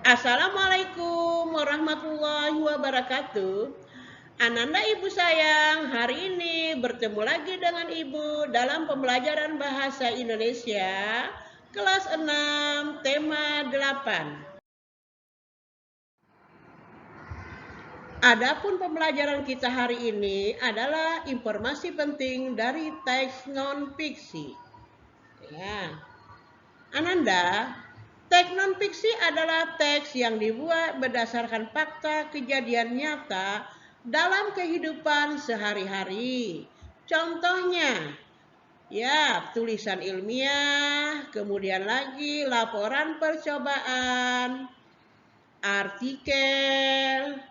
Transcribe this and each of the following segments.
Assalamualaikum warahmatullahi wabarakatuh. Ananda ibu sayang, hari ini bertemu lagi dengan ibu dalam pembelajaran bahasa Indonesia kelas 6 tema 8. Adapun pembelajaran kita hari ini adalah informasi penting dari teks non-fiksi. Ya. Ananda, teks non-fiksi adalah teks yang dibuat berdasarkan fakta kejadian nyata dalam kehidupan sehari-hari. Contohnya, ya, tulisan ilmiah, kemudian lagi laporan percobaan, artikel,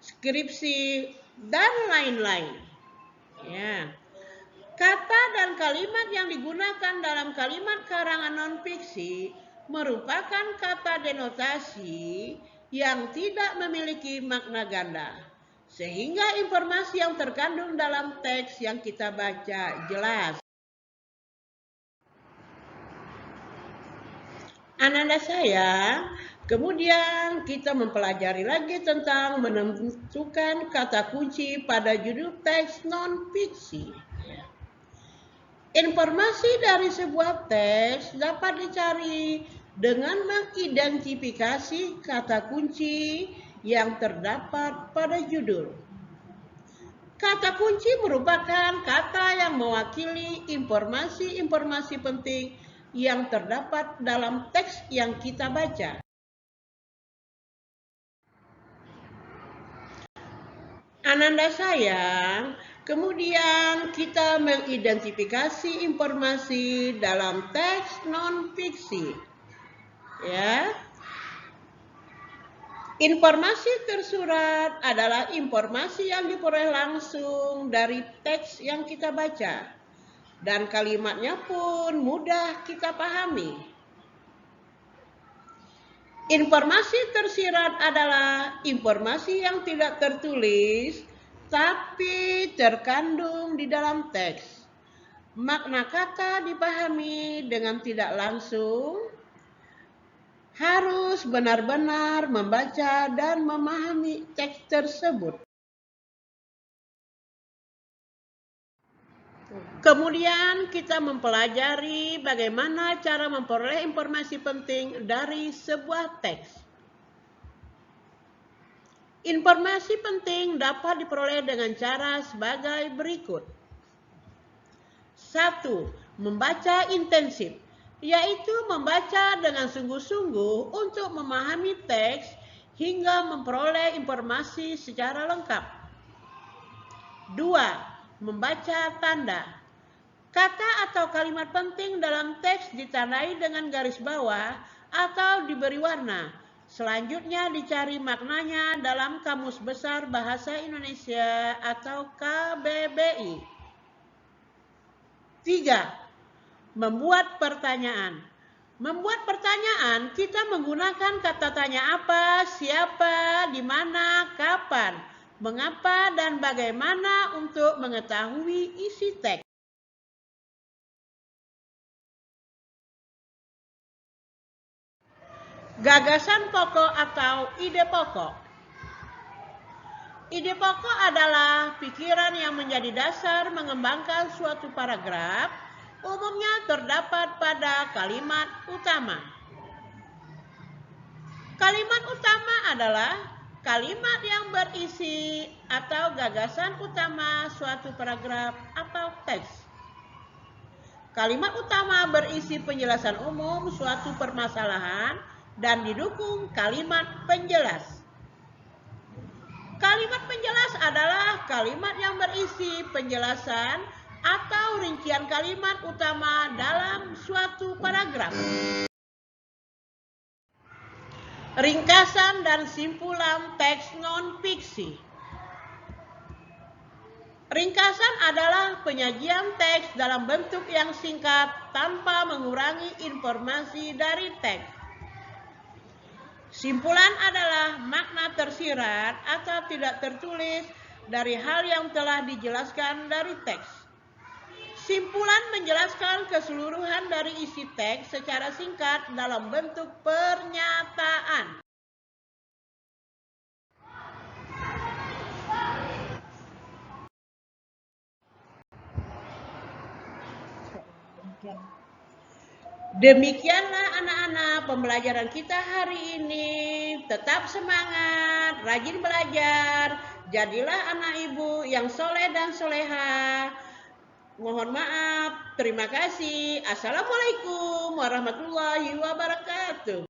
skripsi, dan lain-lain. Ya. Kata dan kalimat yang digunakan dalam kalimat karangan non-fiksi merupakan kata denotasi yang tidak memiliki makna ganda, sehingga informasi yang terkandung dalam teks yang kita baca jelas. Ananda sayang, kemudian kita mempelajari lagi tentang menentukan kata kunci pada judul teks non-fiksi. Informasi dari sebuah teks dapat dicari dengan mengidentifikasi kata kunci yang terdapat pada judul. Kata kunci merupakan kata yang mewakili informasi-informasi penting yang terdapat dalam teks yang kita baca. Ananda sayang, kemudian kita mengidentifikasi informasi dalam teks non-fiksi. Ya. Informasi tersurat adalah informasi yang diperoleh langsung dari teks yang kita baca. Dan kalimatnya pun mudah kita pahami. Informasi tersirat adalah informasi yang tidak tertulis tapi terkandung di dalam teks. Makna kata dipahami dengan tidak langsung, harus benar-benar membaca dan memahami teks tersebut. Kemudian kita mempelajari bagaimana cara memperoleh informasi penting dari sebuah teks. Informasi penting dapat diperoleh dengan cara sebagai berikut. 1. Membaca intensif, yaitu membaca dengan sungguh-sungguh untuk memahami teks hingga memperoleh informasi secara lengkap. 2. Membaca tanda. Kata atau kalimat penting dalam teks ditandai dengan garis bawah atau diberi warna. Selanjutnya dicari maknanya dalam Kamus Besar Bahasa Indonesia atau KBBI. 3. Membuat pertanyaan. Membuat pertanyaan, kita menggunakan kata tanya apa, siapa, di mana, kapan, mengapa, dan bagaimana untuk mengetahui isi teks. Gagasan pokok atau ide pokok. Ide pokok adalah pikiran yang menjadi dasar mengembangkan suatu paragraf, umumnya terdapat pada kalimat utama. Kalimat utama adalah kalimat yang berisi atau gagasan utama suatu paragraf atau teks. Kalimat utama berisi penjelasan umum suatu permasalahan dan didukung kalimat penjelas. Kalimat penjelas adalah kalimat yang berisi penjelasan atau rincian kalimat utama dalam suatu paragraf. Ringkasan dan simpulan teks non-fiksi. Ringkasan adalah penyajian teks dalam bentuk yang singkat tanpa mengurangi informasi dari teks. Simpulan adalah makna tersirat atau tidak tertulis dari hal yang telah dijelaskan dari teks. Simpulan menjelaskan keseluruhan dari isi teks secara singkat dalam bentuk pernyataan. Demikianlah anak-anak pembelajaran kita hari ini. Tetap semangat, rajin belajar. Jadilah anak ibu yang soleh dan soleha. Mohon maaf, terima kasih. Assalamualaikum warahmatullahi wabarakatuh.